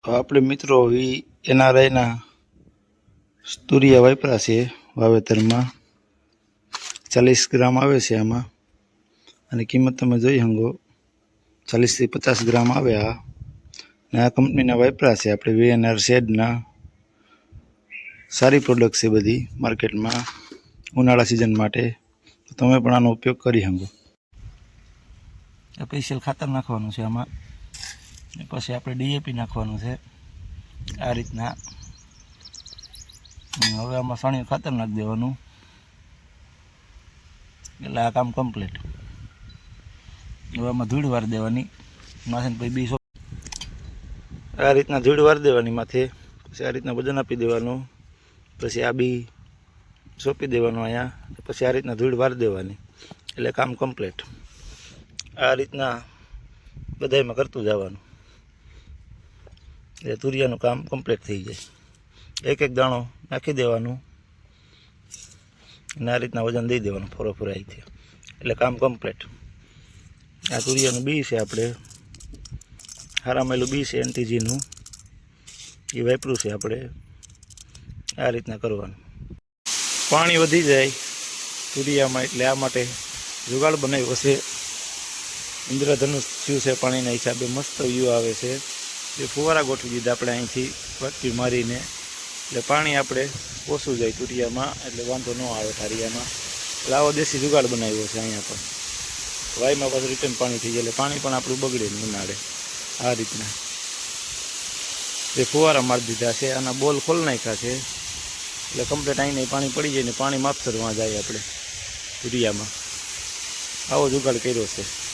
આપણે મિત્રો એનઆરઆઈના તુરિયા વાપરા છે વાવેતરમાં 40 ગ્રામ આવે છે આમાં અને કિંમત તમે જોઈ હંગો 40 થી 50 ગ્રામ આવે આ ને આ કંપનીના વાપરા છે આપણે વીએનઆર શેડના સારી પ્રોડક્ટ છે બધી માર્કેટમાં ઉનાળા સિઝન માટે તો તમે પણ આનો ઉપયોગ કરી હંગો સ્પેશિયલ ખાતર નાખવાનું છે આમાં પછી આપણે ડીએપી નાખવાનું છે આ રીતના હવે આમાં સાણિયું ખાતર નાખી દેવાનું એટલે આ કામ કમ્પ્લીટ હવે આમાં ધૂળ વાર દેવાની માથે પછી બી આ રીતના ધૂળ વાર દેવાની માથે પછી આ રીતના વજન આપી દેવાનું પછી આ બી સોંપી દેવાનું અહીંયા પછી આ રીતના ધૂળ વાર દેવાની એટલે કામ કમ્પ્લીટ આ રીતના બધામાં કરતું જવાનું એટલે તુરિયાનું કામ કમ્પ્લીટ થઈ જાય એક એક દાણો નાખી દેવાનું અને આ રીતના વજન દઈ દેવાનું ફોરાઈથી એટલે કામ કમ્પ્લીટ આ તુરિયાનું બી છે આપણે હારામેલું બી છે એનટીજીનું એ વાપર્યું છે આપણે આ રીતના કરવાનું પાણી વધી જાય તુરિયામાં એટલે આ માટે જુગાડ બનાવ્યો છે ઇન્દ્રધનુષ થયું છે પાણીના હિસાબે મસ્ત વ્યૂ આવે છે એ ફુવારા ગોઠવી દીધા આપણે અહીંથી વાટકી મારીને એટલે પાણી આપણે ઓછું જાય તુરિયામાં એટલે વાંધો ન આવે ઠારિયામાં એટલે આવો દેશી જુગાડ બનાવ્યો છે અહીંયા પણ વાયમાં પાછું રિટર્ન પાણી થઈ જાય એટલે પાણી પણ આપણું બગડે નહીં ઉનાળે આ રીતના એ ફુવારા મારી દીધા છે આના બોલ ખોલ નાખ્યા છે એટલે કમ્પ્લીટ અહીં પાણી પડી જાય ને પાણી માપસરમાં જાય આપણે તુરિયામાં આવો જુગાડ કર્યો છે